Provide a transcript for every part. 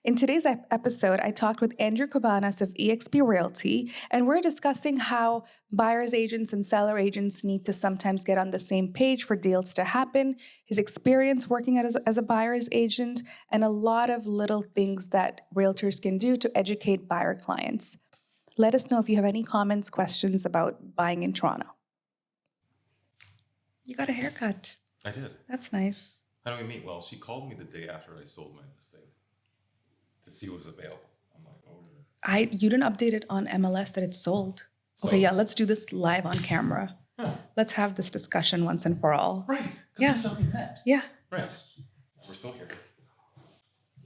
In today's episode, I talked with Andrew Kourbanas of eXp Realty, and we're discussing how buyer's agents and seller agents need to sometimes get on the same page for deals to happen, his experience working as a buyer's agent, and a lot of little things that realtors can do to educate buyer clients. Let us know if you have any comments, questions about buying in Toronto. You got a haircut. I did. That's nice. How do we meet? Well, she called me the day after I sold my listing to see what was available. I'm like, oh. You didn't update it on MLS that it's sold. Okay, yeah, let's do this live on camera. Huh. Let's have this discussion once and for all. Right. Yeah. This is something met. Yeah. Right. We're still here.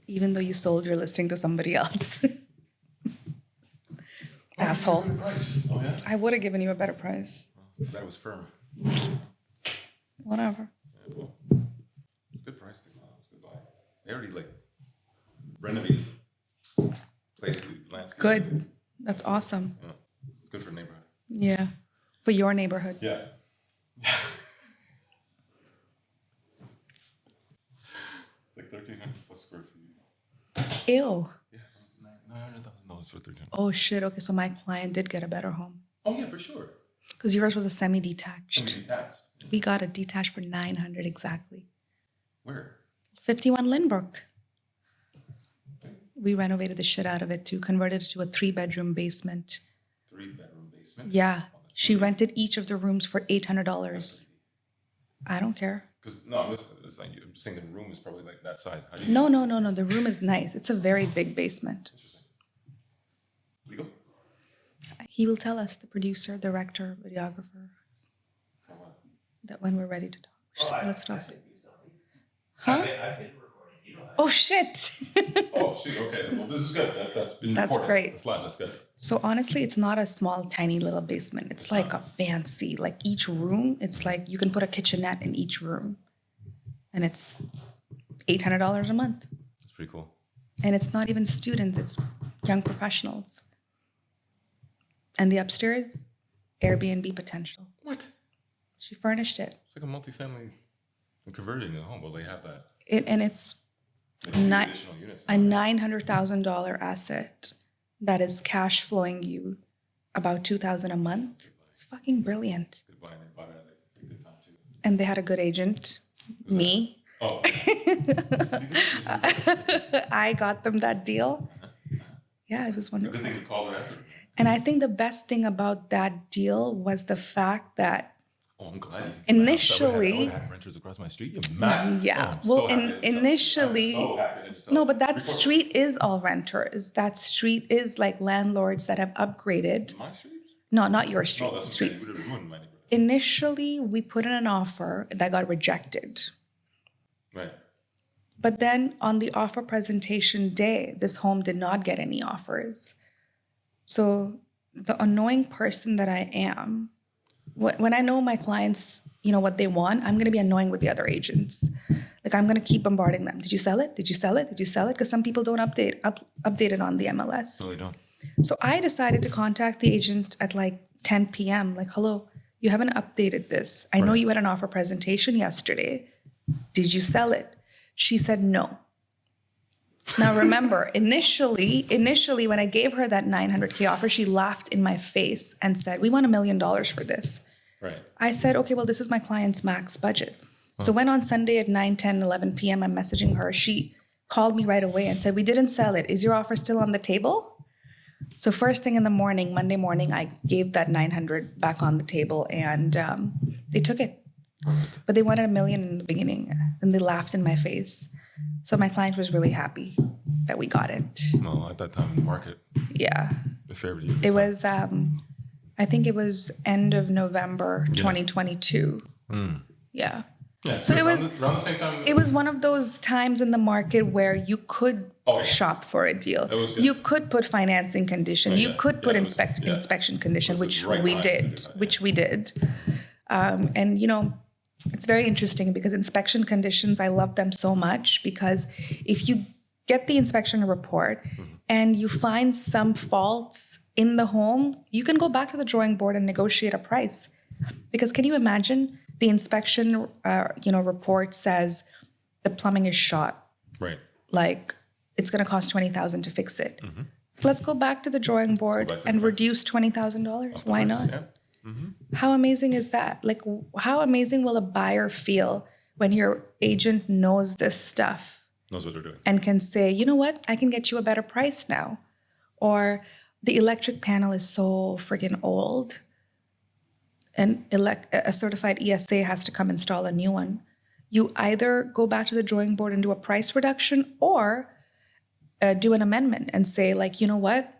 Even though you sold your listing to somebody else. Asshole. The price. Oh, yeah? I would have given you a better price. Well, that was firm. Whatever. Yeah, well, good price to good buy. They already renovated place, the landscape. Good. That's awesome. Yeah. Good for a neighborhood. Yeah. For your neighborhood. Yeah. It's like 1,300 plus square feet. Ew. Yeah, $900,000 for 1,300. Oh shit. Okay, so my client did get a better home. Oh yeah, for sure. Because yours was a semi-detached. Semi-detached. We got a detached for $900 exactly. Where? 51 Lynbrook. We renovated the shit out of it to convert it to a 3-bedroom basement. 3-bedroom basement? Yeah. Oh, She rented each of the rooms for $800. I don't care. Because, no, I'm just saying the room is probably like that size. How do you No. The room is nice. It's a very big basement. Interesting. Legal? He will tell us, the producer, director, videographer, For what? that when we're ready to talk. Let's talk. Huh? Huh? I've been recording. You know that. Oh, shit. Oh, shoot. Okay. Well, this is good. That's been That's recorded. great. That's live. That's good. So honestly, it's not a small, tiny little basement. It's like a fancy, like each room, it's like you can put a kitchenette in each room. And it's $800 a month. That's pretty cool. And it's not even students, it's young professionals. And the upstairs, Airbnb potential. What? She furnished it. It's like a multifamily and converting a home. Well, they have that. And it's They have additional units. a $900,000 asset that is cash flowing you about $2,000 a month. It's fucking brilliant. Good buy, and they bought it at a good time too. And they had a good agent, me. Oh. I got them that deal. Yeah, it was wonderful. Good thing you called it after. And I think the best thing about that deal was the fact that Oh, I'm glad. Initially- I would have renters across my street. You're mad. Yeah. Oh, I'm Well, so happy that it's initially- I'm so happy that it's no, but that Record- street is all renters. That street is like landlords that have upgraded. My street? No, not your street. No, that's street. okay. You would have ruined my neighborhood. Initially, we put in an offer that got rejected. Right. But then on the offer presentation day, this home did not get any offers. So the annoying person that I am, when I know my clients, what they want, I'm going to be annoying with the other agents. Like, I'm going to keep bombarding them. Did you sell it? Did you sell it? Did you sell it? Because some people don't update it on the MLS. No, they don't. So I decided to contact the agent at like 10 p.m. Like, hello, you haven't updated this. I know Right. you had an offer presentation yesterday. Did you sell it? She said no. Now remember, initially when I gave her that $900K offer, she laughed in my face and said, "We want $1 million for this." Right. I said, okay, well, this is my client's max budget. So when on Sunday at 9, 10, 11 p.m. I'm messaging her, she called me right away and said, "We didn't sell it. Is your offer still on the table?" So first thing in the morning, Monday morning, I gave that 900 back on the table and they took it. But they wanted $1 million in the beginning and they laughed in my face. So my client was really happy that we got it. No, at that time in the market, Yeah. the fair value. It was, I think it was end of November 2022. Yeah. Yeah. So it was around the same time. It was one of those times in the market where you could Oh, yeah. shop for a deal. It was good. You could put financing condition. Oh, You yeah. could put Yeah, it was- yeah. inspection condition, It was which the right we time to do did. that, yeah. Which we did. And it's very interesting because inspection conditions, I love them so much because if you get the inspection report and you find some faults in the home, you can go back to the drawing board and negotiate a price. Because can you imagine the inspection report says the plumbing is shot, Right. like it's going to cost $20,000 to fix it. Let's go back to the drawing board back to the and price. reduce $20,000. Why not? Yeah. How amazing is that? Like, how amazing will a buyer feel when your agent knows this stuff Knows what they're doing. and can say, you know what, I can get you a better price now. Or the electric panel is so freaking old and a certified ESA has to come install a new one. You either go back to the drawing board and do a price reduction or do an amendment and say, like, you know what,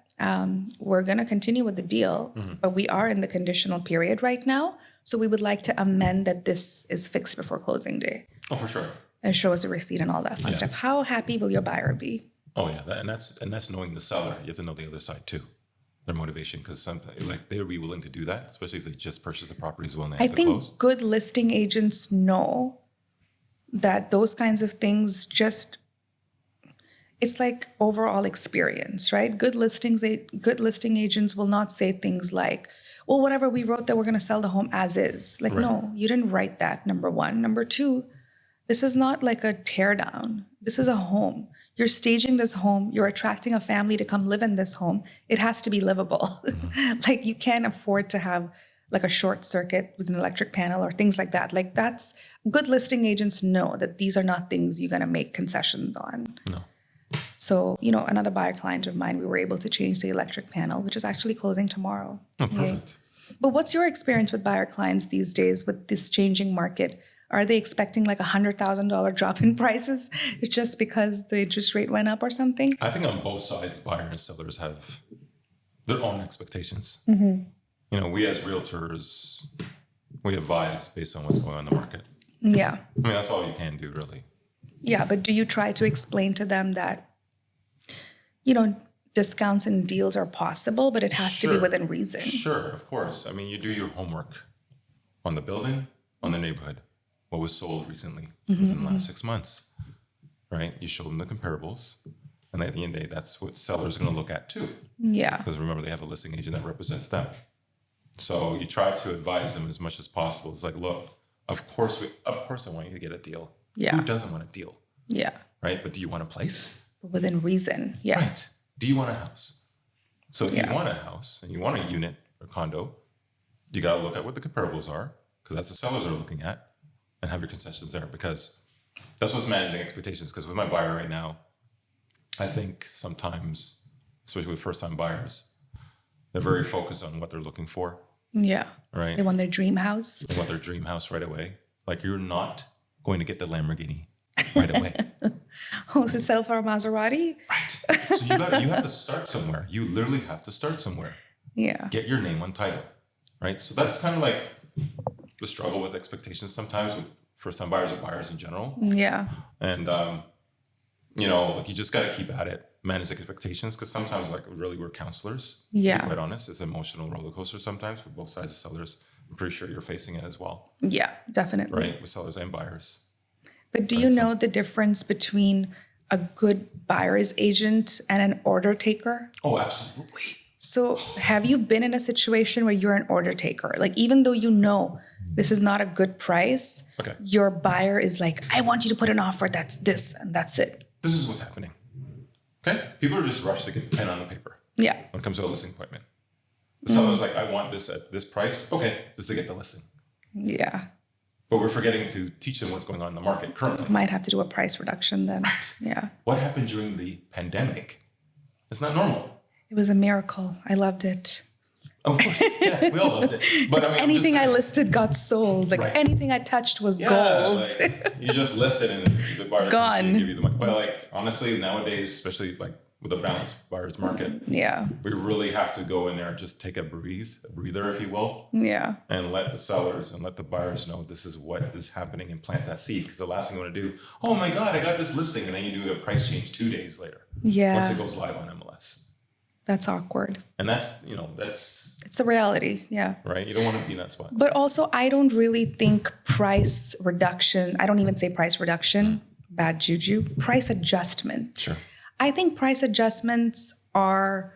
we're going to continue with the deal, but we are in the conditional period right now. So we would like to amend that this is fixed before closing day Oh, for sure. and show us a receipt and all that fun stuff. How happy will your buyer be? Oh yeah, and that's knowing the seller. You have to know the other side too, their motivation, because sometimes like they would be willing to do that, especially if they just purchased the property as well and they I have to think close. good listing agents know that those kinds of things just, it's like overall experience, right? Good listing agents will not say things like, well, whatever we wrote that we're going to sell the home as is. Like, no, you didn't write that, number one. Number two, this is not like a tear down. This is a home. You're staging this home. You're attracting a family to come live in this home. It has to be livable. Like, you can't afford to have like a short circuit with an electric panel or things like that. Like, that's good listing agents know that these are not things you're going to make concessions on. No. So, you know, another buyer client of mine, we were able to change the electric panel, which is actually closing tomorrow. Oh, perfect. But what's your experience with buyer clients these days with this changing market? Are they expecting like $100,000 drop in prices just because the interest rate went up or something? I think on both sides, buyer and sellers have their own expectations. You know, we as realtors, we advise based on what's going on in the market. Yeah. I mean, that's all you can do, really. Yeah, but do you try to explain to them that, you know, discounts and deals are possible, but it has to be Sure. within reason? Sure, of course. I mean, you do your homework on the building, on the neighborhood, what was sold recently within the last 6 months, right? You show them the comparables. And at the end of the day, that's what sellers are going to look at too. Yeah. Because remember, they have a listing agent that represents them. So you try to advise them as much as possible. It's like, look, of course I want you to get a deal. Yeah. Who doesn't want a deal, Yeah. right? But do you want a place? Within reason. Yeah. Right. Do you want a house? So if Yeah. you want a house and you want a unit or condo, you got to look at what the comparables are, because that's the sellers are looking at, and have your concessions there, because that's what's managing expectations. Because with my buyer right now, I think sometimes, especially with first-time buyers, they're very focused on what they're looking for, Yeah. right? They want their dream house. They want their dream house right away. Like, you're not going to get the Lamborghini right away. Oh, so sell for a Maserati? Right. So you have to start somewhere. You literally have to start somewhere. Yeah. Get your name on title, right? So that's kind of like the struggle with expectations sometimes with first-time buyers or buyers in general. Yeah. And, you know, like, you just got to keep at it, manage expectations, because sometimes, like, really, we're counselors. To Yeah. be quite honest, it's an emotional roller coaster sometimes for both sides of sellers. I'm pretty sure you're facing it as well, Yeah, definitely. right? With sellers and buyers. But do you know the difference between a good buyer's agent and an order taker? Oh, absolutely. So have you been in a situation where you're an order taker? Like, even though you know this is not a good price, Okay. your buyer is like, I want you to put an offer that's this and that's it. This is what's happening. Okay? People are just rushed to get the pen on the paper Yeah. when it comes to a listing appointment. The seller's like, I want this at this price. Okay, just to get the listing. Yeah. But we're forgetting to teach them what's going on in the market currently. Might have to do a price reduction then. Right. Yeah. What happened during the pandemic? It's not normal. It was a miracle. I loved it. Of course. Yeah, we all loved it. But I mean, I'm just Anything I saying- listed got sold. Like, Right. anything I touched was Yeah, gold. like, you just list it and the buyer Gone. comes and give you the money. But like, honestly, nowadays, especially like with a balanced buyer's market, Yeah. we really have to go in there and just take a breather, if you will, Yeah. and let the sellers and let the buyers know this is what is happening and plant that seed. Because the last thing you want to do, oh my God, I got this listing, and then you do a price change 2 days later Yeah. once it goes live on MLS. That's awkward. And that's It's a reality. Yeah. right. You don't want to be in that spot. But also, I don't really think price reduction, I don't even say price reduction, bad juju, price adjustment. Sure. I think price adjustments are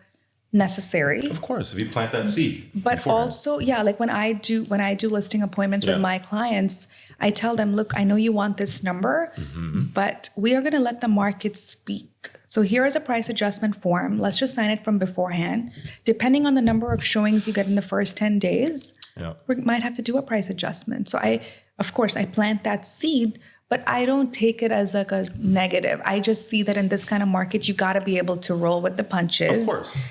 necessary. Of course, if you plant that seed. But beforehand. also, yeah, like when I do listing appointments with my clients, I tell them, look, I know you want this number, but we are going to let the market speak. So here is a price adjustment form. Let's just sign it from beforehand. Depending on the number of showings you get in the first 10 days, we might have to do a price adjustment. So of course, I plant that seed, but I don't take it as like a negative. I just see that in this kind of market, you got to be able to roll with the punches. Of course.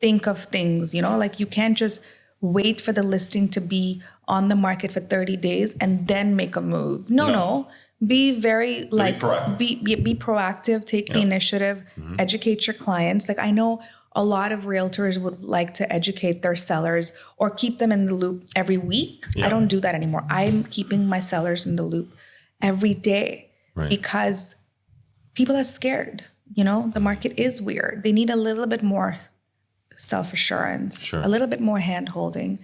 Think of things, like you can't just wait for the listing to be on the market for 30 days and then make a move. No. Be very proactive. Be proactive, take the initiative, educate your clients. Like I know a lot of realtors would like to educate their sellers or keep them in the loop every week. I don't do that anymore. I'm keeping my sellers in the loop every day because people are scared. The market is weird. They need a little bit more self-assurance, a little bit more hand-holding,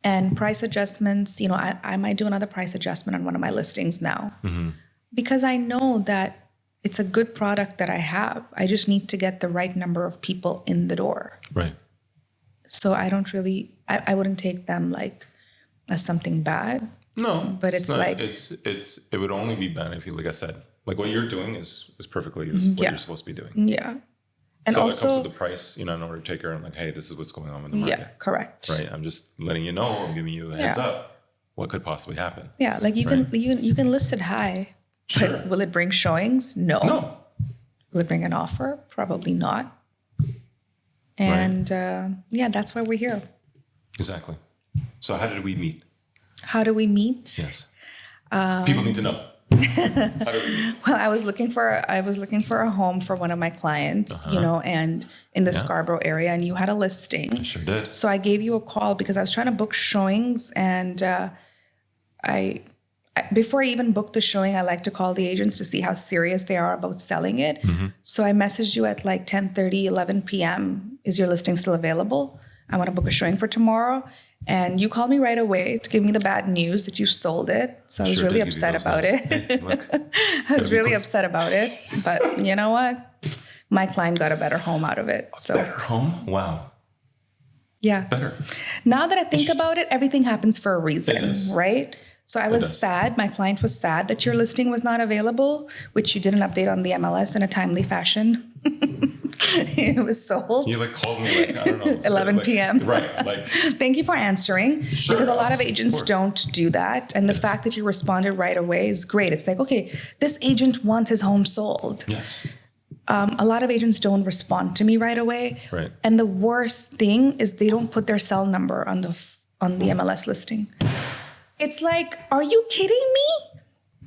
and price adjustments. I might do another price adjustment on one of my listings now because I know that it's a good product that I have. I just need to get the right number of people in the door. Right. So I don't really, I wouldn't take them like as something bad. No, but it's not, like it would only be bad if you, like I said, like what you're doing is perfectly what you're supposed to be doing. Yeah. And so also, it comes to the price, in order to take her and like, hey, this is what's going on in the market. Yeah, correct. Right. I'm just letting you know. I'm giving you a heads up. What could possibly happen? Yeah, like you can list it high. Sure. But will it bring showings? No. No. Will it bring an offer? Probably not. And that's why we're here. Exactly. So how did we meet? How do we meet? Yes. People need to know. How do we meet? Well, I was looking for a home for one of my clients, and in the Scarborough area, and you had a listing. I sure did. So I gave you a call because I was trying to book showings, and before I even book the showing, I like to call the agents to see how serious they are about selling it. So I messaged you at like 10:30, 11 p.m. Is your listing still available? I want to book a showing for tomorrow. And you called me right away to give me the bad news that you sold it. So I was really upset about it. Hey, look, I was really upset about it. But you know what? My client got a better home out of it. So better home? Wow. Yeah. Better. Now that I think about it, everything happens for a reason, right? So I was sad. My client was sad that your listing was not available, which you didn't update on the MLS in a timely fashion. It was sold. You called me I don't know. 11 p.m. Right. Thank you for answering, because a lot of agents don't do that. And the fact that you responded right away is great. It's like, okay, this agent wants his home sold. Yes. A lot of agents don't respond to me right away. Right. And the worst thing is they don't put their cell number on the MLS listing. It's like, are you kidding me?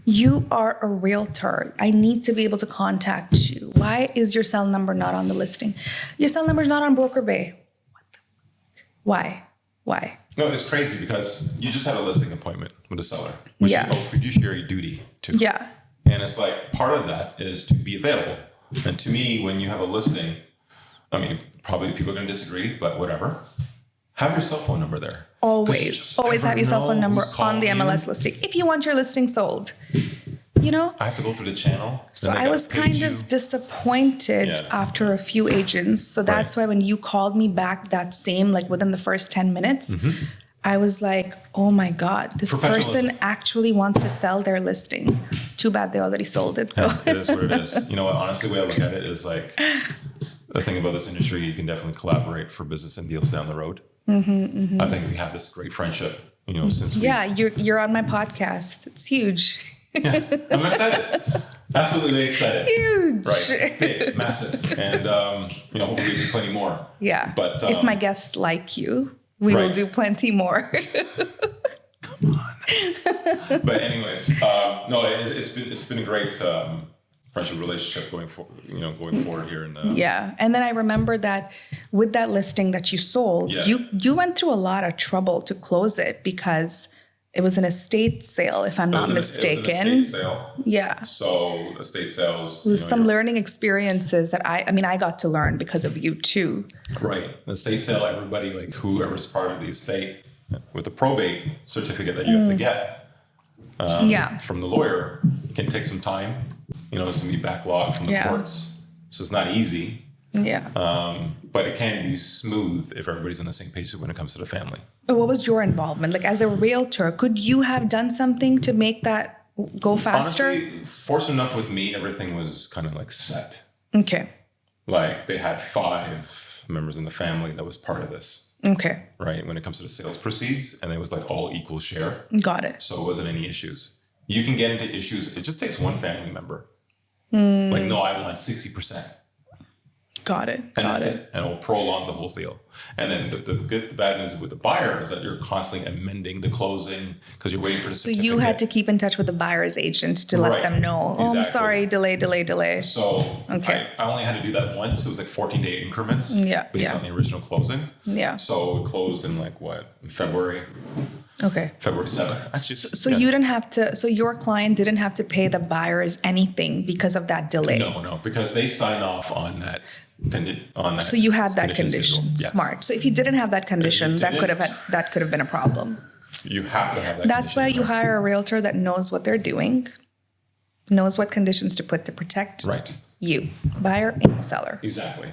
You are a realtor. I need to be able to contact you. Why is your cell number not on the listing? Your cell number is not on Broker Bay. What the fuck? Why? No, it's crazy because you just had a listing appointment with a seller, which you owe fiduciary duty to. Yeah. And it's like part of that is to be available. And to me, when you have a listing, I mean, probably people are going to disagree, but whatever. Have your cell phone number there. Always have your cell phone number on the MLS listing if you want your listing sold. I have to go through the channel. So I was kind of disappointed after a few agents. So that's why when you called me back that same, within the first 10 minutes, I was like, oh my God, this person actually wants to sell their listing. Too bad they already sold it though. It is what it is. You know what? Honestly, the way I look at it is the thing about this industry, you can definitely collaborate for business and deals down the road. I think we have this great friendship, since we... Yeah, you're on my podcast. It's huge. Yeah, I'm excited. Absolutely excited. Huge. Right. Big, massive. And, hopefully we do plenty more. Yeah. But if my guests like you, we will do plenty more. Come on. But anyways, no, it's been a great friendship relationship going forward here. And yeah. And then I remember that with that listing that you sold, you went through a lot of trouble to close it because it was an estate sale, if I'm not mistaken. It was an estate sale. Yeah. So estate sales. It was some learning experiences that I got to learn because of you too. Right. The estate sale, everybody, whoever's part of the estate with the probate certificate that you have to get from the lawyer can take some time. It's going to be backlogged from the courts. So it's not easy. Yeah. But it can be smooth if everybody's on the same page when it comes to the family. But what was your involvement? Like as a realtor, could you have done something to make that go faster? Honestly, fortunate enough with me, everything was kind of like set. Okay. Like they had 5 members in the family that was part of this, Okay. right? When it comes to the sales proceeds, and it was like all equal share. Got it. So it wasn't any issues. You can get into issues. It just takes one family member. Like, no, I want 60%. Got it. And Got that's it. it. And it'll prolong the whole deal. And then the bad news with the buyer is that you're constantly amending the closing because you're waiting for the So certificate. you had to keep in touch with the buyer's agent to let Right. them know, oh, I'm Exactly. sorry, delay. So Okay. I only had to do that once. It was like 14-day increments Yeah, based yeah. on the original closing. Yeah. So it closed in like what? February Okay. 7th. Actually, So you didn't have to, so your client didn't have to pay the buyers anything because of that delay. No, because they sign off on that. So you had that conditions condition. schedule. Yes. Smart. So if you didn't have that condition, that could didn't. have been a problem. You have to have that. That's why condition you in there. hire a realtor that knows what they're doing, knows what conditions to put to protect Right. you, buyer and seller. Exactly.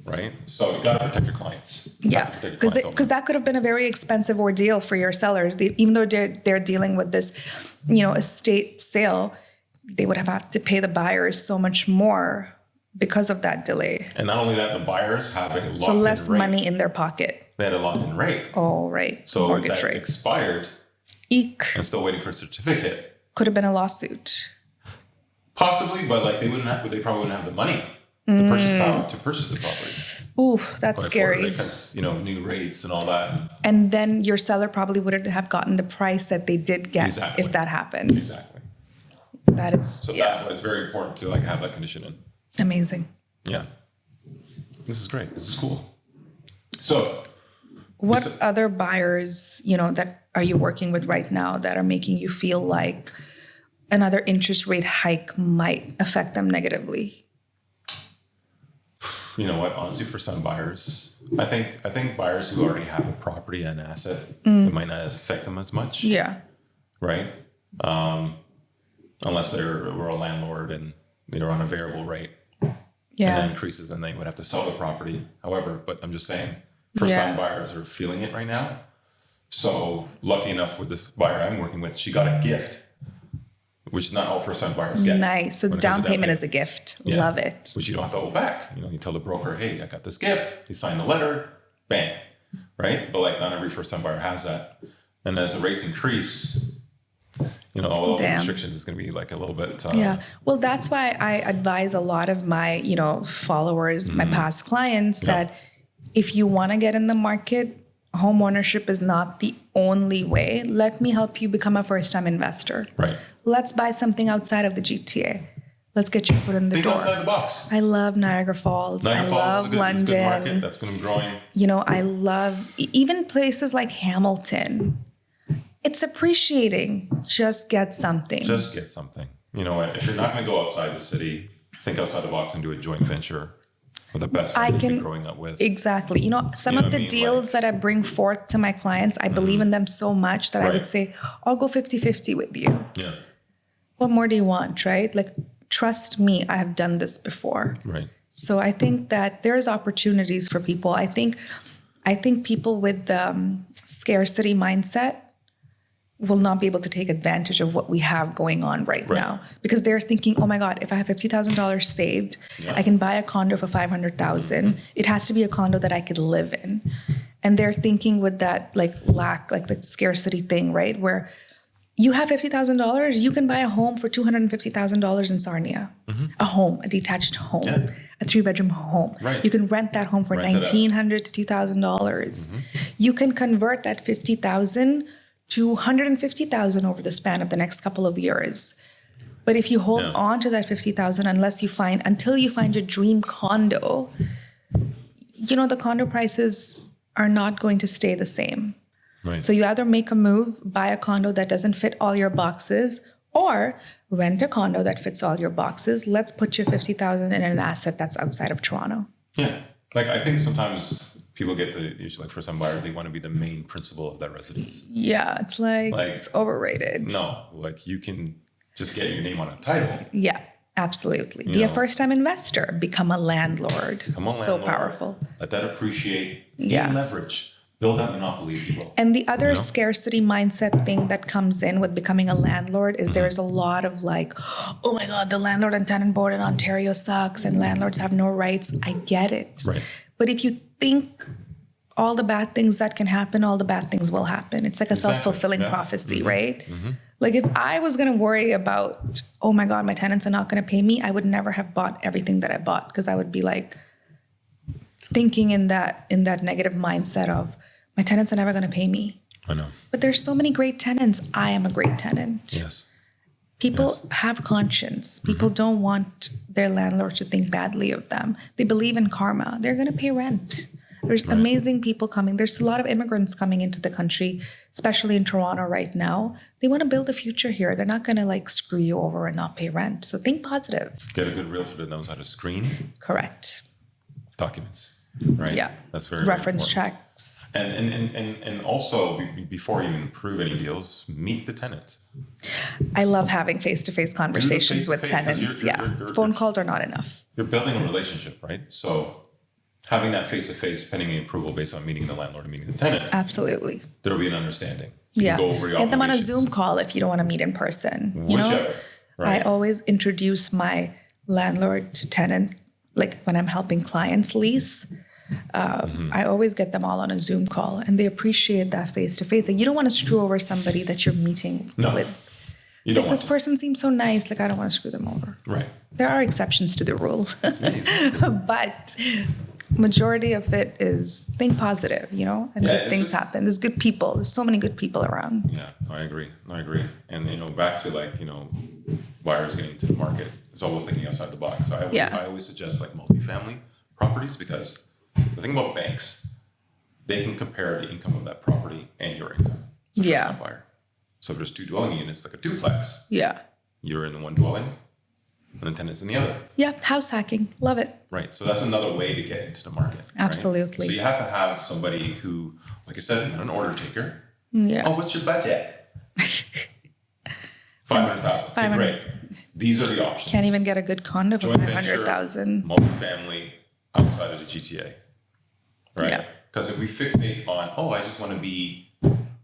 Right. So you got to protect your clients. You Yeah, have to protect your clients because that could have been a very expensive ordeal for your sellers. Even though they're dealing with this, estate sale, they would have had to pay the buyers so much more because of that delay. And not only that, the buyers have a locked-in So less rate. money in their pocket. They had a locked-in rate. Oh, right. So if Mortgage that rate. expired Eek. and still waiting for a certificate, Could have been a lawsuit. possibly, but like they probably wouldn't have the money, the purchase power to purchase the property. Ooh, that's Going scary. forward, because new rates and all that. And then your seller probably wouldn't have gotten the price that they did get Exactly. if that happened. Exactly. That is So that's why it's very important to like have that condition in. amazing. Yeah. This is great. This is cool. So What other buyers, that are you working with right now that are making you feel like another interest rate hike might affect them negatively? you know what? Honestly, for some buyers, I think buyers who already have a property and asset, it might not affect them as much. Yeah. Right. Unless we're a landlord and they're on a variable rate. And that Yeah. increases, then they would have to sell the property. However, but I'm just saying, for Yeah. some buyers are feeling it right now. So lucky enough with this buyer I'm working with, she got a gift, which not all first-time buyers get. Nice. So the when it comes down to payment payment. is a gift. Yeah. Love it. Which you don't have to owe back. You tell the broker, hey, I got this gift. You sign the letter, bang, right? But like not every first-time buyer has that. And as the rates increase, all the Damn. restrictions is going to be like a little bit. Yeah. Well, that's why I advise a lot of my, followers, my past clients that if you want to get in the market, home ownership is not the only way. Let me help you become a first-time investor. Right. Let's buy something outside of the GTA. Let's get your foot in the Think door. outside the box. I love Niagara Falls. Niagara I Falls love is a London. good market. That's going to be growing. I love even places like Hamilton. It's appreciating. Just get something. Just get something. You know what? If you're not going to go outside the city, think outside the box and do a joint venture with the best friend you've been growing up with. Exactly. Some You know of what the I mean? deals that I bring forth to my clients, I believe in them so much that I would Right. say, I'll go 50-50 with you. Yeah. What more do you want, right? Like, trust me, I have done this before. Right. So I think that there's opportunities for people. I think people with the scarcity mindset will not be able to take advantage of what we have going on right now because they're thinking, oh my God, if I have $50,000 saved, I can buy a condo for $500,000. It has to be a condo that I could live in. And they're thinking with that lack, the scarcity thing, right? Where you have $50,000, you can buy a home for $250,000 in Sarnia. A home, a detached home. Yeah. A 3-bedroom home. Right. You can rent that home for Rent it out. $1,900 to $2,000. You can convert that $50,000 to $150,000 over the span of the next couple of years. But if you hold on to that $50,000 until you find your dream condo, the condo prices are not going to stay the same. Right. So you either make a move, buy a condo that doesn't fit all your boxes, or rent a condo that fits all your boxes. Let's put your $50,000 in an asset that's outside of Toronto. Yeah. I think sometimes people get the issue, for some buyers, they want to be the main principal of that residence. Yeah, it's it's overrated. No, you can just get your name on a title. Yeah. Absolutely. You Be a know. first-time investor. Become a landlord. Come on, So landlord. powerful. Let that appreciate. Yeah. Gain leverage. Build that monopoly, if you will. And the other You know? scarcity mindset thing that comes in with becoming a landlord is there's a lot of like, oh my God, the landlord and tenant board in Ontario sucks and landlords have no rights. I get it. Right. But if you think all the bad things that can happen, all the bad things will happen. It's like a Exactly. self-fulfilling Yeah. prophecy, right? Like if I was going to worry about, oh my God, my tenants are not going to pay me, I would never have bought everything that I bought because I would be like thinking in that negative mindset of my tenants are never going to pay me. I know. But there's so many great tenants. I am a great tenant. Yes. People have conscience. People don't want their landlord to think badly of them. They believe in karma. They're going to pay rent. There's amazing people coming. There's a lot of immigrants coming into the country, especially in Toronto right now. They want to build a future here. They're not going to like screw you over and not pay rent. So think positive. Get a good realtor that knows how to screen Correct. documents, right? Yeah. That's very Reference very important. checks. And also before you even approve any deals, meet the tenant. I love having face-to-face conversations with face-to-face, 'cause tenants. you're Phone calls are not enough. You're building a relationship, right? So having that face-to-face pending the approval based on meeting the landlord and meeting the tenant, Absolutely. there'll be an understanding. You Yeah. can go over your Get them on a obligations. Zoom call if you don't want to meet in person. You know, Whichever, right? I always introduce my landlord to tenant, like when I'm helping clients lease. I always get them all on a Zoom call, and they appreciate that face to face. Like you don't want to screw over somebody that you're meeting No. with. You It's don't like want this to. person seems so nice. Like I don't want to screw them over. Right. There are exceptions to the rule, Exactly. but majority of it is think positive, you know, and Yeah, good it's things just- happen. There's good people. There's so many good people around. Yeah, I agree. And back to buyers getting into the market. It's always thinking outside the box. So I always suggest like multifamily properties because the thing about banks, they can compare the income of that property and your income as a Yeah. first-time buyer. So if there's two dwelling units, like a duplex, Yeah. you're in the one dwelling and the tenant's in the other. Yeah. House hacking. Love it. Right. So that's another way to get into the market. right? Absolutely. So you have to have somebody who, like I said, not an order taker. Yeah. Oh, what's your budget? 500,000. Okay, 500. great. These are the options. Can't even get a good condo for Joint venture, 500,000. multifamily outside of the GTA. Right? Yeah. Because if we fixate on, I just want to be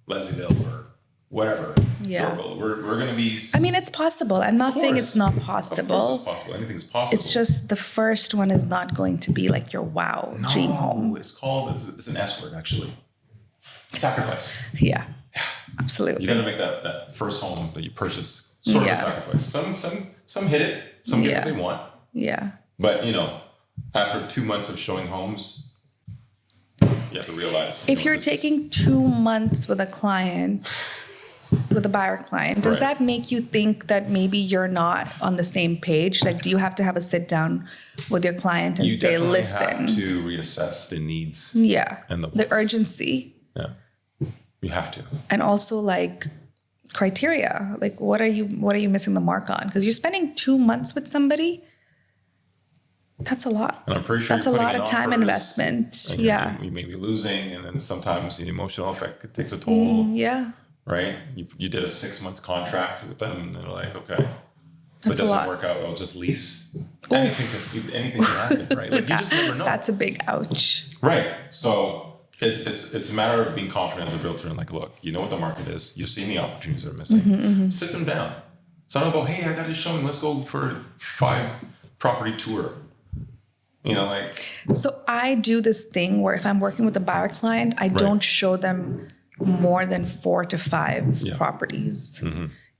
Leslieville or whatever. Yeah. Yorkville, we're going to be. I mean, it's possible. I'm not saying it's not Of possible. course it's possible. Anything's possible. It's just the first one is not going to be like your wow dream home. It's called, it's an S word actually. Sacrifice. Yeah. You Absolutely. got to make that first home that you purchase sort of Yeah. a sacrifice. Some hit it, some get Yeah. what they want. Yeah. But after 2 months of showing homes, you have to realize If you're this is- taking 2 months with a client, with a buyer client, does Right. that make you think that maybe you're not on the same page? Like, do you have to have a sit down with your client and you say, definitely listen, have to reassess the needs. yeah, and the the wants. urgency, Yeah, you have to. and also like criteria, like what are you missing the mark on? Because you're spending 2 months with somebody. That's a lot. And I'm pretty sure That's a you're lot putting of in time offers, investment. and Yeah. you may be losing, and then sometimes the emotional effect takes a toll. Yeah. Right? You did a 6 months contract with them, and they're like, okay, if it That's a doesn't lot. work out, I'll just lease. Anything can happen, right? Like you just never know. That's a big ouch. Right. So it's a matter of being confident as a realtor and like, look, you know what the market is. You're seeing the opportunities that are missing. Sit them down. It's not about, hey, I got a showing. Let's go for a 5 property tour. So I do this thing where if I'm working with a buyer client, I don't show them more than 4 to 5 properties.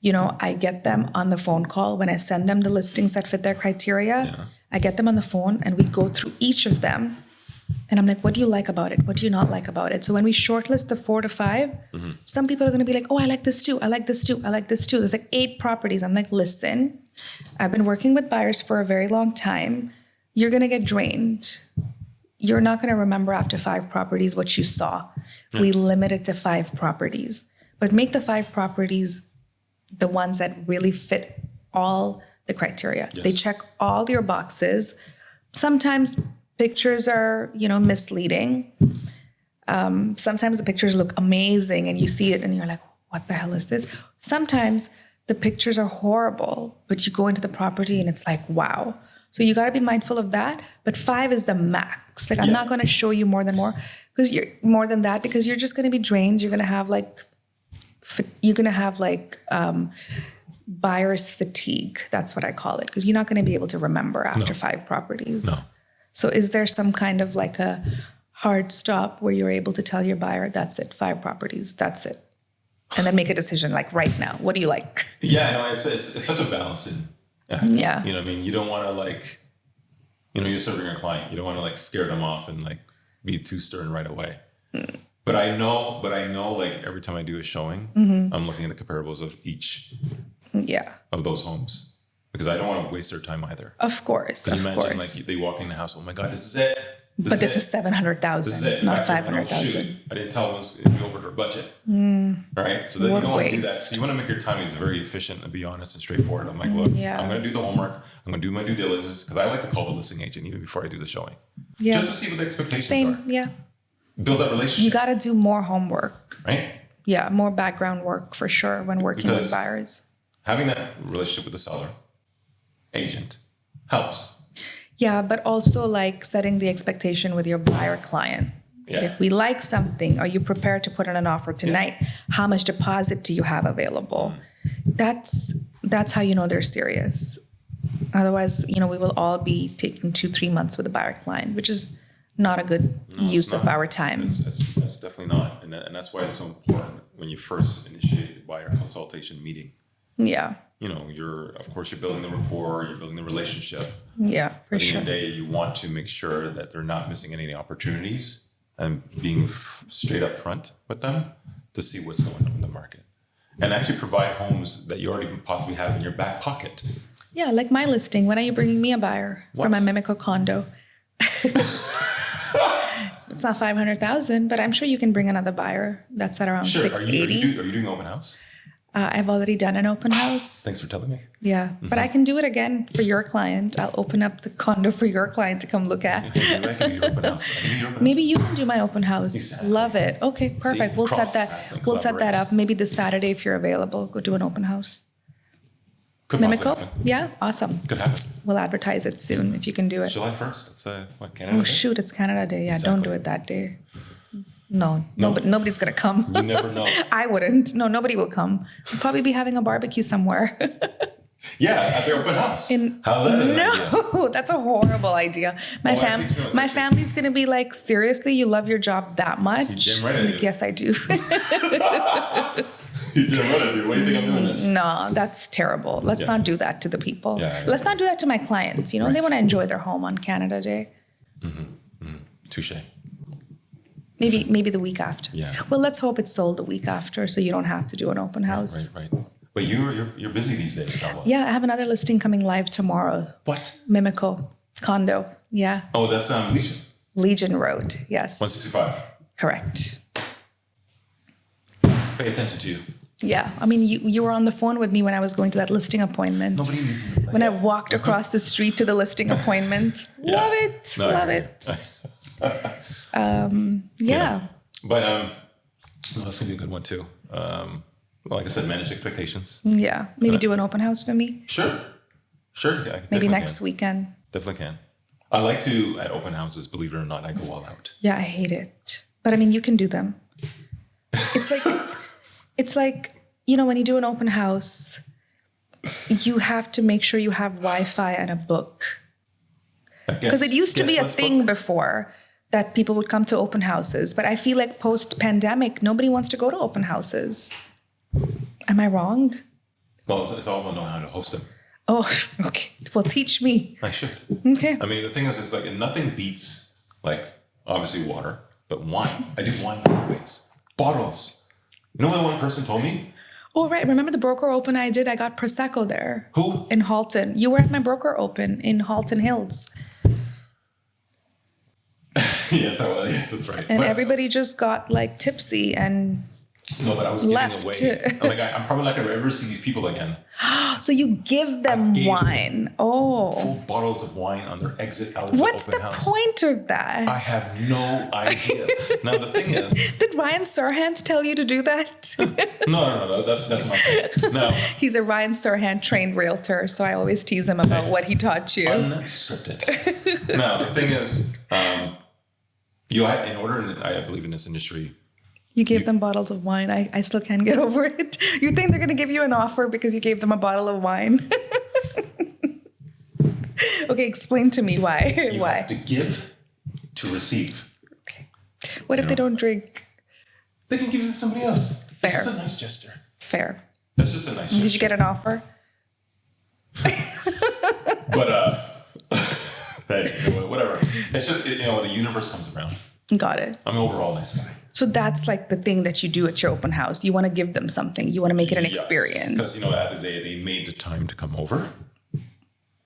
I get them on the phone call when I send them the listings that fit their criteria. I get them on the phone and we go through each of them. And I'm like, what do you like about it? What do you not like about it? So when we shortlist the 4 to 5, some people are going to be like, oh, I like this too. I like this too. I like this too. There's like 8 properties. I'm like, listen, I've been working with buyers for a very long time. You're going to get drained. You're not going to remember after 5 properties what you saw. We limit it to 5 properties, but make the 5 properties the ones that really fit all the criteria. Yes. They check all your boxes. Sometimes pictures are, misleading. Sometimes the pictures look amazing and you see it and you're like, what the hell is this? Sometimes the pictures are horrible, but you go into the property and it's like, wow. So you got to be mindful of that. But 5 is the max. Like, I'm Yeah. not going to show you more than that because you're just going to be drained. You're going to have buyer's fatigue. That's what I call it, because you're not going to be able to remember after 5 properties. No. So is there some kind of like a hard stop where you're able to tell your buyer, that's it, 5 properties, that's it? And then make a decision like right now. What do you like? Yeah, no, it's such a balancing act. Yeah. You know what I mean? You don't want to like, you're serving your client. You don't want to like scare them off and like be too stern right away. But I know like every time I do a showing, I'm looking at the comparables of each of those homes because I don't want to waste their time either. Of course. Can you of imagine course. like they walk in the house, oh my God, this is it. But this is This is 700,000, it. not Back then, oh, shoot, 500,000. I didn't tell them it was going to be over their budget. Right? So then you What don't want to do that. waste. So you want to make your timings very efficient and be honest and straightforward. I'm like, look, Yeah. I'm going to do the homework. I'm going to do my due diligence because I like to call the listing agent even before I do the showing. Yeah. Just to see what the expectations Same. are. Yeah. Build that relationship. You got to do more homework. Right? Yeah. More background work for sure when working Because- with buyers. Having that relationship with the seller, agent, helps. Yeah. But also like setting the expectation with your buyer client. Yeah. If we like something, are you prepared to put in an offer tonight? How much deposit do you have available? That's how you know they're serious. Otherwise, we will all be taking 2-3 months with a buyer client, which is not a good No, it's use of not. our time. It's definitely not. And that's why it's so important when you first initiate a buyer consultation meeting. Yeah. You're building the rapport, you're building the relationship. Yeah, for At the sure. end of the day, you want to make sure that they're not missing any opportunities and being straight up front with them to see what's going on in the market. And actually provide homes that you already possibly have in your back pocket. Yeah, like my listing. When are you bringing me a buyer for What? my Mimico condo? It's not 500,000, but I'm sure you can bring another buyer. That's at around Sure. Are 680. you doing open house? I've already done an open house. Thanks for telling me. Yeah, but I can do it again for your client. I'll open up the condo for your client to come look at. Hey, maybe I can do your open house. I can do your open house. Maybe you can do my open house. Exactly. Love it. Okay, perfect. We'll set that. cross-path and We'll set that collaborate. up. Maybe this Saturday, if you're available, go do an open house. Could Mimico? possibly happen. Yeah, awesome. Could happen. We'll advertise it soon if you can do it. July 1st. That's Canada Oh Day? shoot, it's Canada Day. Yeah, don't do it that day. No, but nobody's gonna come. You never know. I wouldn't. No, nobody will come. We'll probably be having a barbecue somewhere. Yeah, at their open house. How's that? an idea? No, that's a horrible idea. Oh, I think so. It's My actually- family's gonna be like, seriously, you love your job that much? damn right I I'm like, do. yes, I do. You didn't want to do. Why do you think I'm doing this? No, that's terrible. Let's not do that to the people. Yeah, Let's not do that to my clients. They want to enjoy their home on Canada Day. Touche. Maybe the week after. Yeah. Well, let's hope it's sold the week after, so you don't have to do an open house. Right. But you're busy these days, Salwa. Yeah, I have another listing coming live tomorrow. What? Mimico condo. Yeah, Oh, that's Legion. Legion Road. Yes, 165. correct. Pay attention to you. Yeah, I mean, you were on the phone with me when I was going to that listing appointment. Nobody needs to When I walked across the street to the listing appointment. Yeah. Love it. No, I Love hear it. you. Yeah. But that's gonna be a good one too. Like I said, manage expectations. Yeah. Maybe do an open house for me. Sure. Yeah, I Maybe definitely next can. weekend. Definitely can. I like to at open houses. Believe it or not, I go all out. Yeah, I hate it. But I mean, you can do them. It's like, when you do an open house, you have to make sure you have Wi-Fi and a book. Because it used to be a thing before that people would come to open houses. But I feel like post-pandemic, nobody wants to go to open houses. Am I wrong? Well, it's all about knowing how to host them. Oh, okay. Well, teach me. I should. Okay. I mean, the thing is, it's like nothing beats like obviously water, but wine. I do wine always. Bottles. You know what one person told me? Oh, right. Remember the broker open I did? I got Prosecco there. Who? In Halton. You were at my broker open in Halton Hills. Yes, I was. Yes, that's right. And But- everybody just got like tipsy and No, but I was giving Left. away. I'm probably not going to ever see these people again. So you give them gave wine. Oh. Full bottles of wine on their exit out of What's the open the house. point of that? I have no idea. Now the thing is, Did Ryan Serhant tell you to do that? no. That's my thing. No, He's a Ryan Serhant trained realtor, so I always tease him about what he taught you. unscripted. Now the thing is, in order, I believe in this industry. You gave them bottles of wine. I still can't get over it. You think they're going to give you an offer because you gave them a bottle of wine? Okay, explain to me why. You have to give to receive. Okay. What if they don't drink? They can give it to somebody else. Fair. It's just a nice gesture. Fair. That's just a nice gesture. Did you get an offer? But hey, whatever. It's just the universe comes around. Got it. I'm an overall nice guy. So that's like the thing that you do at your open house. You want to give them something. You want to make it an experience. Because at the day they made the time to come over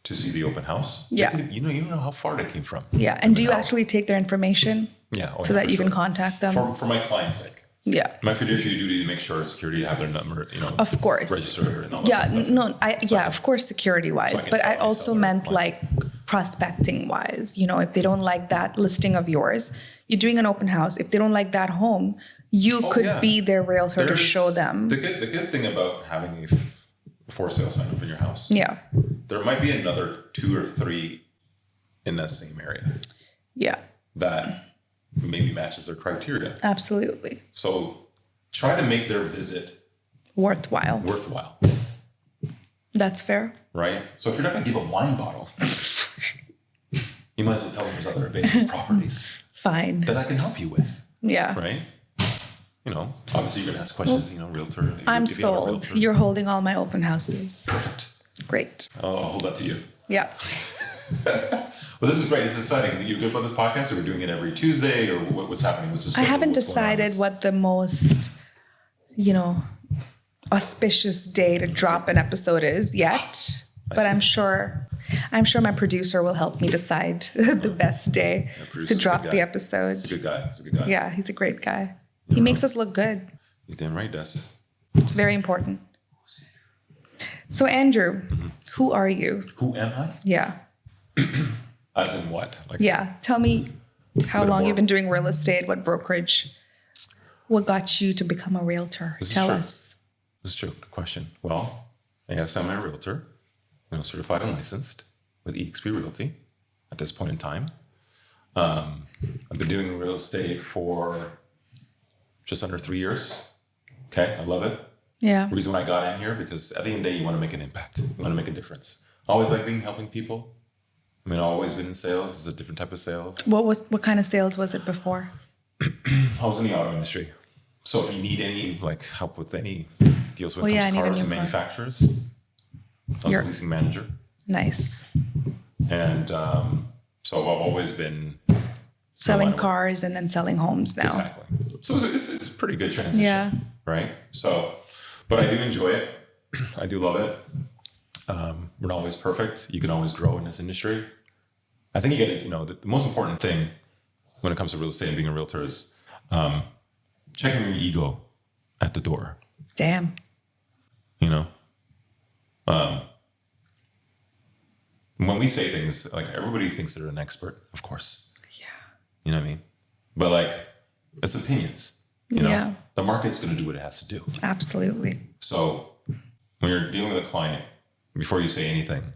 to see the open house. Yeah. You don't know how far they came from. Yeah. And do you actually take their information? Yeah. So that you can contact them? For my client's sake. Yeah. My fiduciary duty to make sure security have their number, Of course. register and all that Yeah, stuff. of course, security wise. So I can But I tell my also seller, meant like- prospecting wise. If they don't like that listing of yours, you're doing an open house. If they don't like that home, you could be their realtor to show them. The good thing about having a for sale sign up in your house. Yeah. There might be another 2 or 3 in that same area Yeah. that maybe matches their criteria. Absolutely. So try to make their visit Worthwhile. worthwhile, That's fair. right? So if you're not going to give a wine bottle, you might as well tell them there's other available properties Fine. that I can help you with, Yeah. right? Obviously you're going to ask questions, realtor. I'm if you have a sold. realtor. You're holding all my open houses. Perfect. Great. I'll hold that to you. Yeah. Well, this is great. This is exciting. You're good about this podcast, or we're doing it every Tuesday, or what's happening? What's the I schedule? haven't What's going on? decided what the most, auspicious day to drop an episode is yet, but I'm sure my producer will help me decide the best day producer's to a good drop guy. the episode. He's a good guy. Yeah, he's a great guy. He makes us look good. You're damn right, Des. It's very important. So Andrew, who are you? Who am I? Yeah. As in what? Yeah. Tell me how Bit long more- you've been doing real estate, what brokerage, what got you to become a realtor? This is Tell true. us. This is true. Good question. Well, yes, I'm a realtor, certified and licensed with eXp Realty at this point in time. I've been doing real estate for just under 3 years. Okay, I love it. Yeah. The reason why I got in here, because at the end of the day, you want to make an impact. You want to make a difference. I always like helping people. I've always been in sales. It's a different type of sales. What kind of sales was it before? I was in the auto industry. So if you need any help with any deals with I need a cars new and car. manufacturers, I was You're- a leasing manager. Nice. And so I've always been Selling matter what. cars and then selling homes now. Exactly. So it's a pretty good transition. Yeah. Right. So, but I do enjoy it. I do love it. We're not always perfect. You can always grow in this industry. I think you get the most important thing when it comes to real estate and being a realtor is checking your ego at the door. Damn. When we say things, everybody thinks they're an expert, of course. Yeah. You know what I mean? But it's opinions. Yeah. The market's going to do what it has to do. Absolutely. So when you're dealing with a client, before you say anything,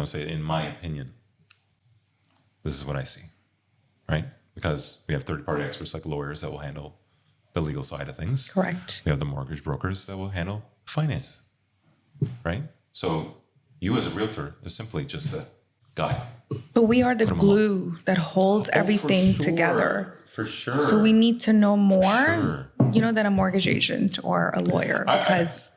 say, in my opinion, this is what I see, right? Because we have third-party experts like lawyers that will handle the legal side of things. Correct. We have the mortgage brokers that will handle finance, right? So you as a realtor is simply just a guide. But we are the 'em glue that holds everything together. For sure. So we need to know more, Sure. than a mortgage agent or a lawyer because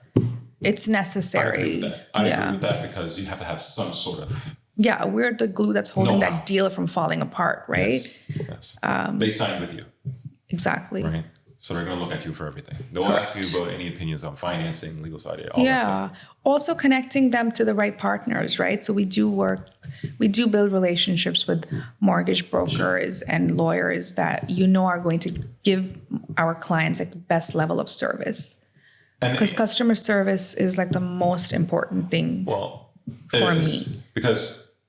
it's I necessary. agree with that. I agree with that because you have to have some sort of Yeah, we're the glue that's holding Know-how. that deal from falling apart, right? Yes. They sign with you, Exactly. right? So they're going to look at you for everything. They'll ask you about any opinions on financing, legal side, all that stuff. Yeah. Also connecting them to the right partners, right? So we do build relationships with mortgage brokers and lawyers that are going to give our clients like the best level of service. And Because customer service is like the most important thing. well, for it is, me. because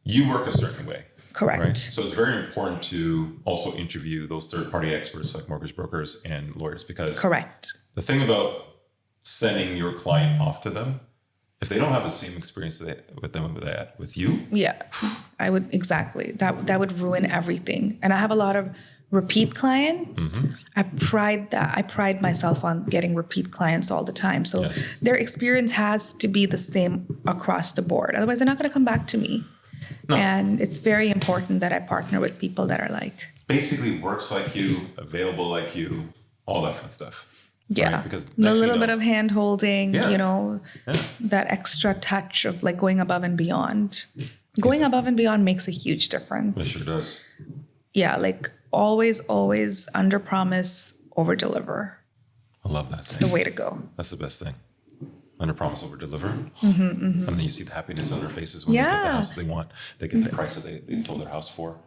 you work a certain way. Correct. Right? So it's very important to also interview those third-party experts like mortgage brokers and lawyers, because Correct. the thing about sending your client off to them, if they don't have the same experience with you, Yeah, I would exactly. That would ruin everything. And I have a lot of repeat clients. I pride myself on getting repeat clients all the time. So Yes. their experience has to be the same across the board. Otherwise, they're not going to come back to me. No. And it's very important that I partner with people that are like, basically works like you, available like you, all that fun stuff. yeah, Right? Because a little bit of hand holding, Yeah. you know, Yeah. that extra touch of like going above and beyond. Going above and beyond makes a huge It difference. sure does. Yeah, like always under promise, over deliver. I love that. It's the way to go. That's the best thing. Under promise, over deliver. And then you see the happiness on their faces when they get the Yeah. house that they want. They get the price that they sold their house for.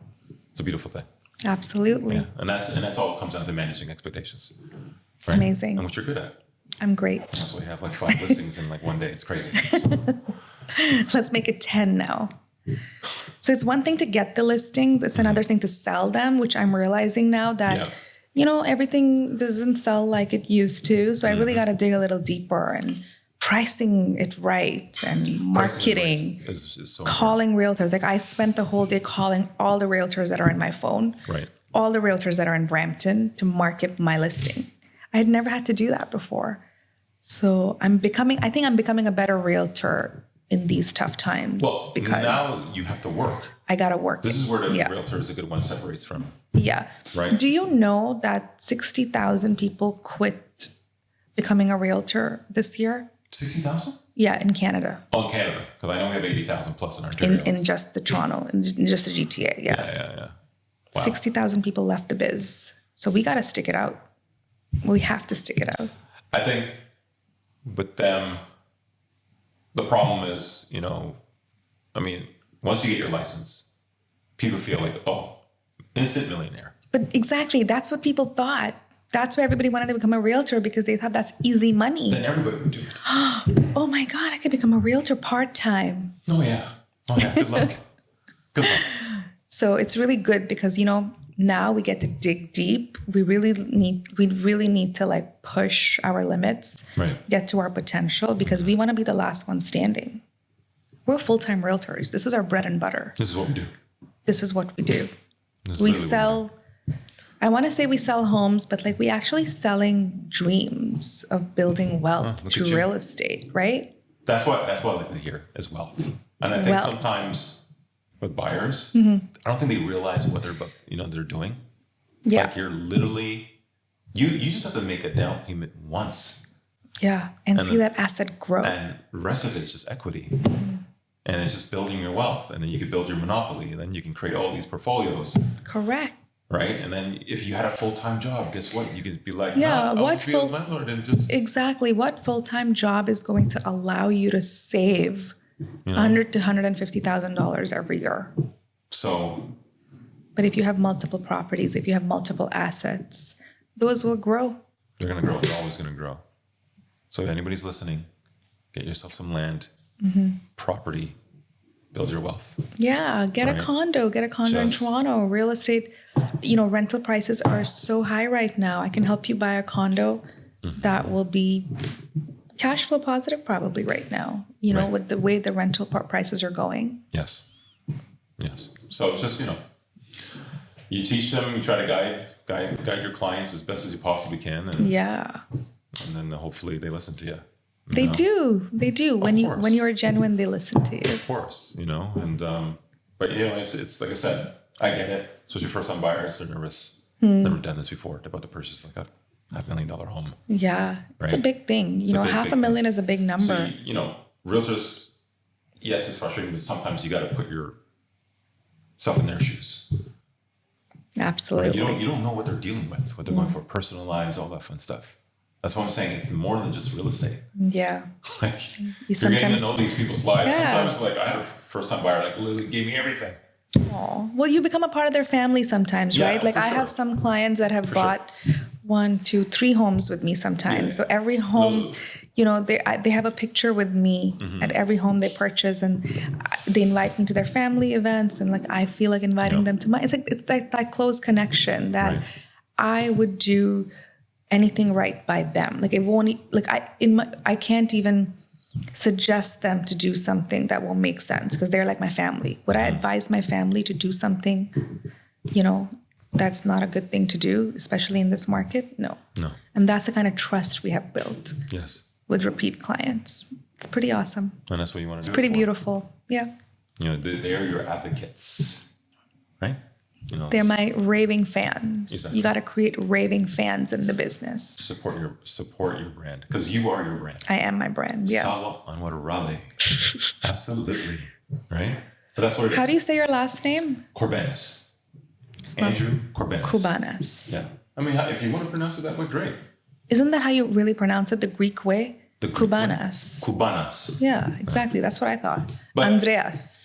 It's a beautiful thing. Absolutely. Yeah. And that's all it comes down to managing expectations. Right? Amazing. And what you're good at. I'm great. That's why you have like 5 listings in like one day. It's crazy. So, Let's make it 10 now. So it's one thing to get the listings, it's another thing to sell them, which I'm realizing now that, Yeah. you know, everything doesn't sell like it used to. So I really got to dig a little deeper and pricing it right and marketing, is so calling realtors. Like I spent the whole day calling all the realtors that are in my phone, right. all the realtors that are in Brampton to market my listing. I had never had to do that before. So I think I'm becoming a better realtor in these tough times Well, because now you have to work. I got to work. This is where the yeah. realtor is a good one separates from. Yeah. Right. Do you know that 60,000 people quit becoming a realtor this year? 60,000? Yeah, in Canada. Oh, in Canada, because I know we have 80,000 plus in Ontario. In just the Toronto, in just the GTA. Yeah. Yeah. Wow. 60,000 people left the biz. So we got to stick it out. We have to stick it out. I think with them, the problem is, you know, I mean, once you get your license, people feel like, oh, instant millionaire. But exactly, that's what people thought. That's why everybody wanted to become a realtor because they thought that's easy money. Then everybody would do it. Oh my God, I could become a realtor part-time. Oh, yeah. Good luck. Good luck. So it's really good because, you know, now we get to dig deep. We really need to like push our limits, Right. get to our potential because we want to be the last one standing. We're full-time realtors. This is our bread and butter. This is what we do. This is what we do. This is We literally what sell, I want to say we sell homes, but like we actually selling dreams of building wealth look through at you. real estate, right? That's what I like to hear is wealth. And I think Wealth. sometimes with buyers, Mm-hmm. I don't think they realize what they're doing. Yeah. Like you're literally, you just have to make a down payment once. Yeah. And see then- that asset grow. And the rest of it is just equity. Mm-hmm. And it's just building your wealth. And then you can build your monopoly. And then you can create all these portfolios. Correct. Right. And then if you had a full-time job, guess what? You could be like, Yeah, I'll what just be a full- landlord and just, Exactly. What full-time job is going to allow you to save $100,000 to $150,000 every year? so But if you have multiple properties, if you have multiple assets, those will grow. they're going to grow. They're always going to grow. So if anybody's listening, get yourself some land, property, build your wealth. Yeah, get Right. a condo. Get a condo in Just- Toronto. Real estate, you know, rental prices are so high right now. I can help you buy a condo that will be cash flow positive probably right now, you know, Right. with the way the rental prices are going. Yes. So it's just, you teach them, you try to guide your clients as best as you possibly can. Yeah. And then hopefully they listen to you. They do. They do. When course. you're genuine, they listen to you. Of course, and but it's like I said, I get it. Especially first time buyers, they're nervous. Never done this before. They're about to purchase like a $500,000 home. Yeah. It's a Right. big thing. You a know, big, half big a million is a big number. So realtors, yes, it's frustrating, but sometimes you got to put yourself in their shoes. Absolutely. You don't know what they're dealing with, what they're going for, personal lives, all that fun stuff. That's what I'm saying. It's more than just real estate. Yeah. Like You you're getting to sometimes- know these people's lives. Yeah. Sometimes, like I had a first time buyer, like literally gave me everything. Aw. Well, you become a part of their family sometimes, Yeah, right? Like for I sure. have some clients that have bought 1, 2, 3 homes with me sometimes. So every home, they have a picture with me at every home they purchase, and they invite me to their family events, and like I feel like inviting them to my. It's like that close connection that I would do anything right by them. Like it won't. Like I can't even suggest them to do something that won't make sense because they're like my family. Would I advise my family to do something, that's not a good thing to do, especially in this market? No. And that's the kind of trust we have built with repeat clients. It's pretty awesome. And that's what you want to do. It's pretty beautiful. Yeah. They are your advocates, right? They're my raving fans. Exactly. You got to create raving fans in the business. Support your brand because you are your brand. I am my brand. Yeah. Salwa Anwarali. Absolutely. Right? But that's what it is. How do you say your last name? Kourbanas. Andrew Kourbanas. Kourbanas. Yeah. I mean, if you want to pronounce it that way, great. Isn't that how you really pronounce it, the Greek way? The Greek Kourbanas. Kourbanas. Yeah, exactly. That's what I thought. But Andreas,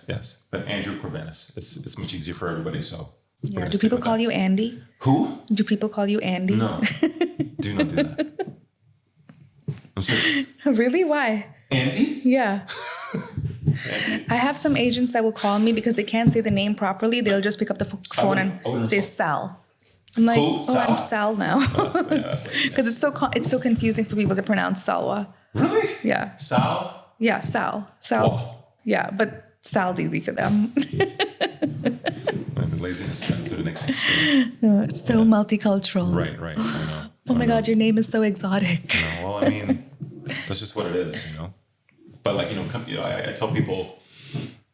yes. But Andrew Kourbanas. It's much easier for everybody, so. Yeah. Do people call you Andy? Who? Do people call you Andy? No. Do not do that. I'm serious. Really? Why? Andy? Yeah. Andy? I have some agents that will call me because they can't say the name properly. They'll just pick up the phone and say Sal. I'm like, Who? Sal? I'm Sal now. Because it's so confusing for people to pronounce Salwa. Really? Yeah. Sal? Yeah, Sal. Sal's. Wow. Yeah, but Sal's easy for them. The laziness to the next extreme. It's so multicultural. Right. I know. Oh my God, your name is so exotic. Well, I mean, that's just what it is, But like, I tell people,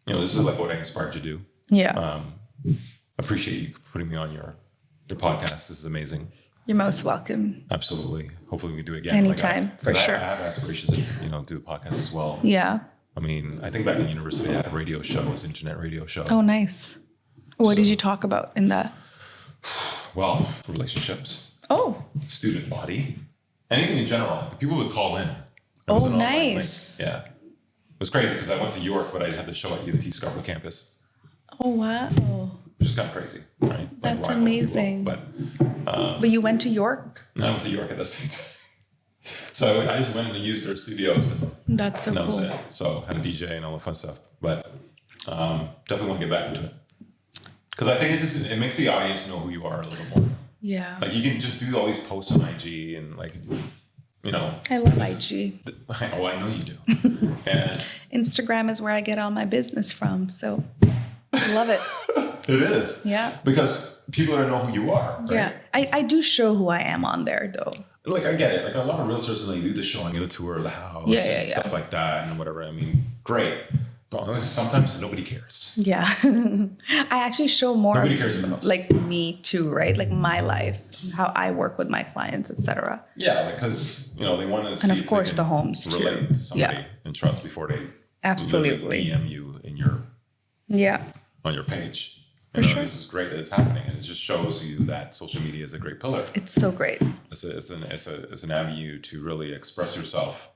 this is like what I aspire to do. Yeah. Appreciate you putting me on your podcast. This is amazing. You're most welcome. Absolutely. Hopefully we do it again. Anytime, for sure. I have aspirations to do a podcast as well. Yeah. I mean, I think back in university I had a radio show, it was an internet radio show. Oh, nice. What did you talk about in that? Well, relationships. Oh. Student body. Anything in general. People would call in. Oh, nice. Yeah. It was crazy because I went to York, but I had the show at U of T Scarborough campus. Oh, wow. Which is kind of crazy, right? That's rival, amazing. But you went to York? I went to York at the same time. So I just went and used their studios. That's so and that cool. was it. So I had a DJ and all the fun stuff. But definitely want to get back into it. Because I think it makes the audience know who you are a little more. Yeah. Like you can just do all these posts on IG and I love IG. Oh, I know you do. And Instagram is where I get all my business from. So I love it. it is. Yeah. Because people don't know who you are. Right? Yeah. I do show who I am on there though. Like I get it. Like a lot of realtors when they do the showing of the tour of the house and stuff like that and whatever. I mean, great. But sometimes nobody cares. Yeah. I actually show more Nobody cares about us. like me too, right? Like my life, how I work with my clients, etc. Yeah, because they want to see And of course if the they can homes too. relate to somebody Yeah. and trust before they Absolutely. DM you on your page. For sure. This is great that it's happening, and it just shows you that social media is a great pillar. It's so great. It's an avenue to really express yourself,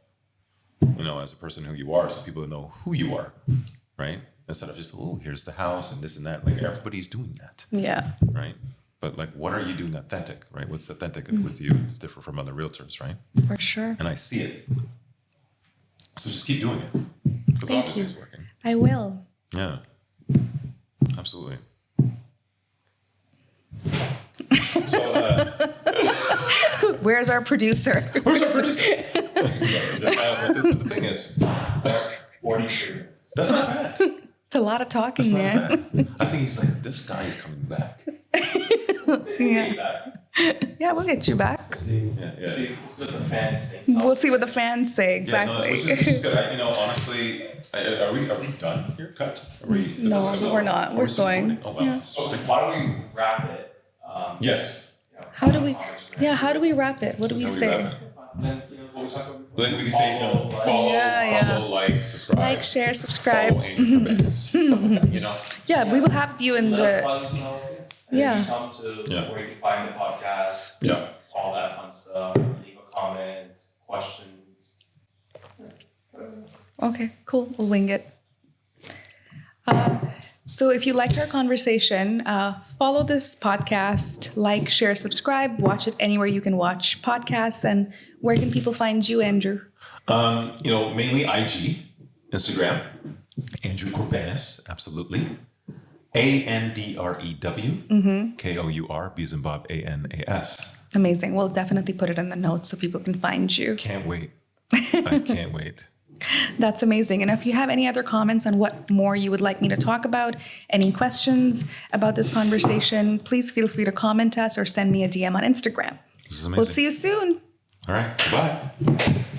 as a person who you are, so people know who you are, right? Instead of just here's the house and this and that. Like everybody's doing that, Yeah. right? But like, what are you doing authentic, right? What's authentic with you? It's different from other realtors, right? For sure. And I see it. So just keep doing it. Because Thank obviously you. it's working. I will. Yeah. Absolutely. So, Where's our producer? where's our producer? The thing is, 43 minutes. that's not bad. It's a lot of talking, Not man. bad. I think he's like, this guy is coming back. Yeah. Yeah, we'll get you back. See what the fans think. We'll see what the fans say. Exactly. Yeah, which is good. Honestly, are we done here? Cut? Are we? Is No, this gonna- we're not. are We're we still going. recording? Oh wow. Yeah. It's So just why don't we wrap it? yes. How do we? Yeah, how do we wrap it? What do we How do we say? wrap it? Then what we talked about before. Like we can say, follow, Yeah. like, subscribe. Like, share, subscribe. Follow Andrew Kourbanas, stuff like that, Yeah, we will have you in Let the. us plug yourself. And Yeah. you tell them to where you can find the podcast. Yeah. All that fun stuff. Leave a comment, questions. Okay, cool. We'll wing it. So if you liked our conversation, follow this podcast, like, share, subscribe, watch it anywhere you can watch podcasts. And where can people find you, Andrew? Mainly IG, Instagram, Andrew Kourbanas, absolutely. ANDREW, KOUR, B as in Bob, ANAS. Amazing. We'll definitely put it in the notes so people can find you. Can't wait. I can't wait. That's amazing. And if you have any other comments on what more you would like me to talk about, any questions about this conversation, please feel free to comment us or send me a DM on Instagram. This is amazing. We'll see you soon. All right. Bye.